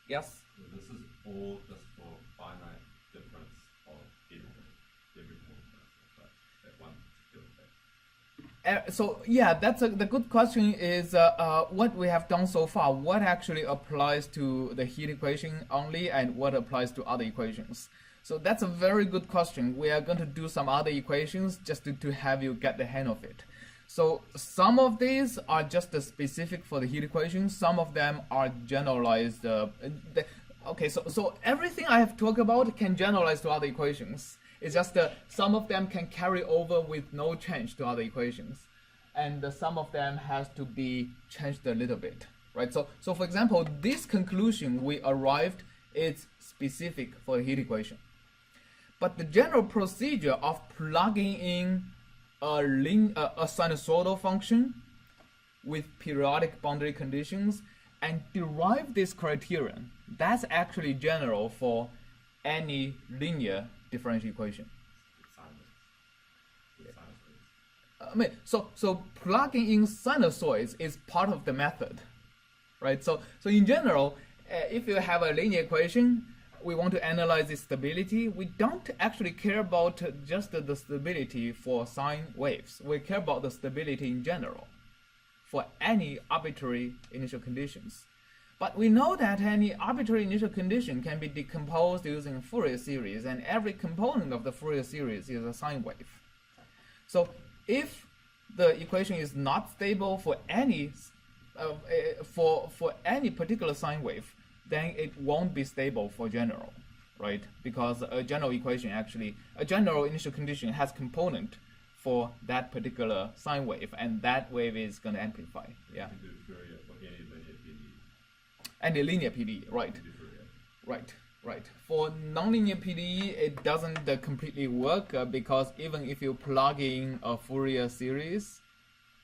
Yes. This is all just for finite difference of every point, but that one particular case. So yeah, the good question is what we have done so far. What actually applies to the heat equation only, and what applies to other equations? So that's a very good question. We are going to do some other equations just to have you get the hang of it. So some of these are just specific for the heat equation. Some of them are generalized. Okay, so everything I have talked about can generalize to other equations. It's just some of them can carry over with no change to other equations, and some of them has to be changed a little bit, right? So for example, this conclusion we arrived is specific for the heat equation, but the general procedure of plugging in a sinusoidal function with periodic boundary conditions and derive this criterion, that's actually general for any linear differential equation. I mean, so plugging in sinusoids is part of the method, right? So in general, if you have a linear equation, we want to analyze its stability. We don't actually care about just the stability for sine waves. We care about the stability in general for any arbitrary initial conditions. But we know that any arbitrary initial condition can be decomposed using Fourier series, and every component of the Fourier series is a sine wave. So if the equation is not stable for any particular sine wave, then it won't be stable for general, right? Because a general equation actually, a general initial condition has component for that particular sine wave, and that wave is going to amplify. Yeah. You can do Fourier for any linear PDE. And a linear PDE, right? Right. For nonlinear PDE, it doesn't completely work because even if you plug in a Fourier series,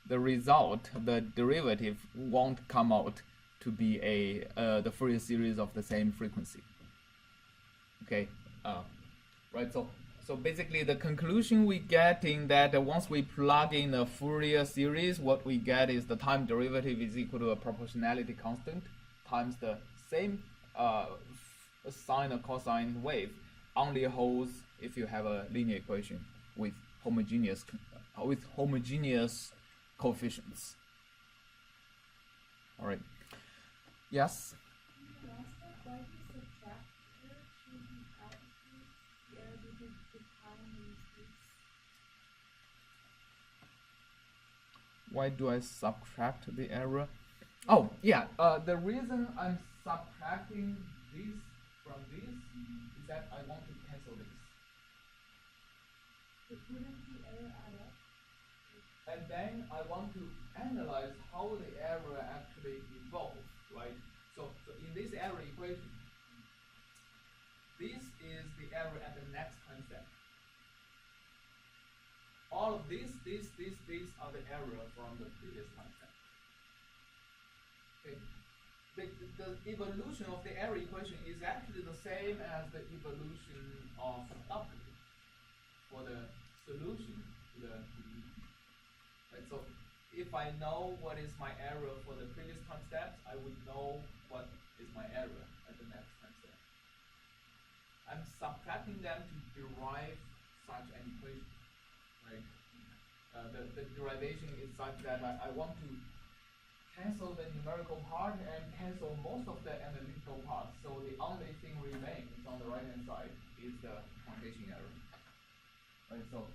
the result, the derivative, won't come out to be the Fourier series of the same frequency. Okay, right. So basically, the conclusion we get in that once we plug in a Fourier series, what we get is the time derivative is equal to a proportionality constant times the same sine or cosine wave. Only holds if you have a linear equation with homogeneous coefficients. All right. Yes. Why do I subtract the error? Oh, yeah. The reason I'm subtracting this from this is that I want to cancel this. Wouldn't the error add up? And then I want to analyze how the error actually evolves, right? So in this error equation, this is the error at the next time step. All of these are the error from the previous time step. Okay. The evolution of the error equation is actually the same as the evolution of W for the solution to the PDE. Right, so if I know what is my error for the previous time steps, I would know what is my error at the next time step. I'm subtracting them to derive such an equation. Right? The derivation is such that I want to cancel the numerical part and cancel most of the analytical part. So the only thing remains on the right hand side is the truncation error. Right, so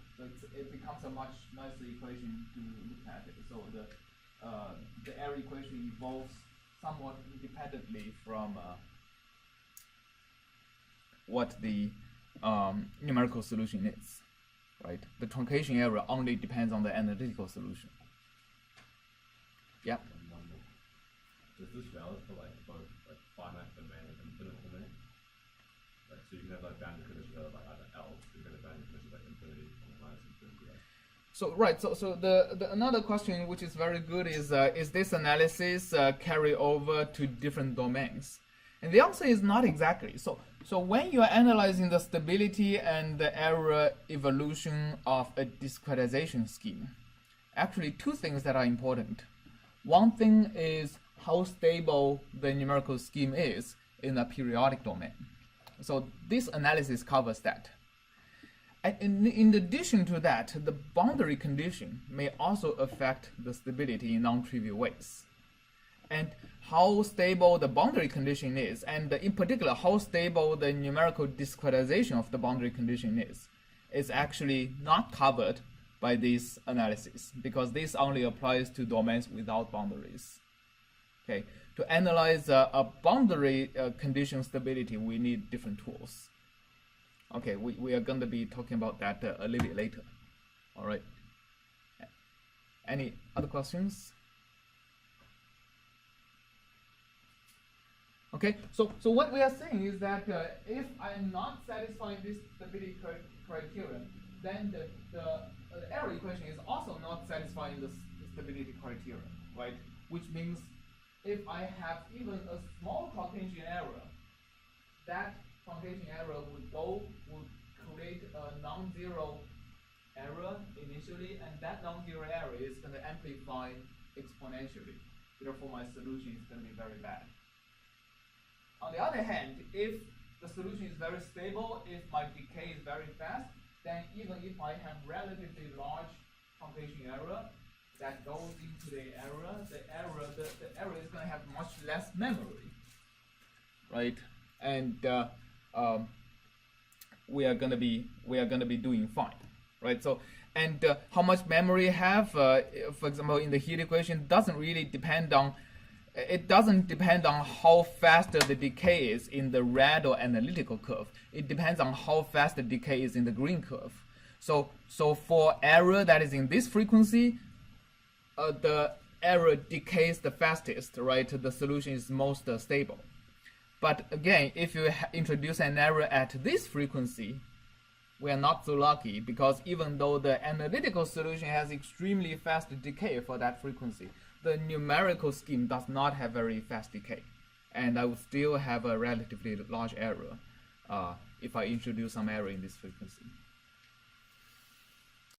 it becomes a much nicer equation to look at it. So the error equation evolves somewhat independently from what the numerical solution is. Right, the truncation error only depends on the analytical solution. Yeah. Is this valid for both finite domain and infinite domain? So you can have boundary conditions that are either L, so you can have boundary conditions like infinity or minus infinity. Right? So right, so the another question which is very good is this analysis carry over to different domains? And the answer is not exactly. So when you are analyzing the stability and the error evolution of a discretization scheme, actually two things that are important. One thing is how stable the numerical scheme is in a periodic domain. So this analysis covers that. And in addition to that, the boundary condition may also affect the stability in non-trivial ways. And how stable the boundary condition is, and in particular how stable the numerical discretization of the boundary condition is actually not covered by this analysis, because this only applies to domains without boundaries. Okay, to analyze a boundary condition stability, we need different tools. Okay, we are going to be talking about that a little bit later. All right. Any other questions? Okay, so what we are saying is that if I'm not satisfying this stability criterion, then the error equation is also not satisfying the stability criterion, right? Which means if I have even a small truncation error, that truncation error would create a non-zero error initially, and that non-zero error is going to amplify exponentially. Therefore, my solution is going to be very bad. On the other hand, if the solution is very stable, if my decay is very fast, then even if I have relatively large truncation error that goes into the error is going to have much less memory, right? And we are going to be doing fine, right? So, and how much memory have, for example, in the heat equation doesn't really depend on. It doesn't depend on how fast the decay is in the red or analytical curve. It depends on how fast the decay is in the green curve. So for error that is in this frequency, the error decays the fastest, right? The solution is most stable. But again, if you introduce an error at this frequency, we are not so lucky, because even though the analytical solution has extremely fast decay for that frequency, the numerical scheme does not have very fast decay, and I would still have a relatively large error if I introduce some error in this frequency.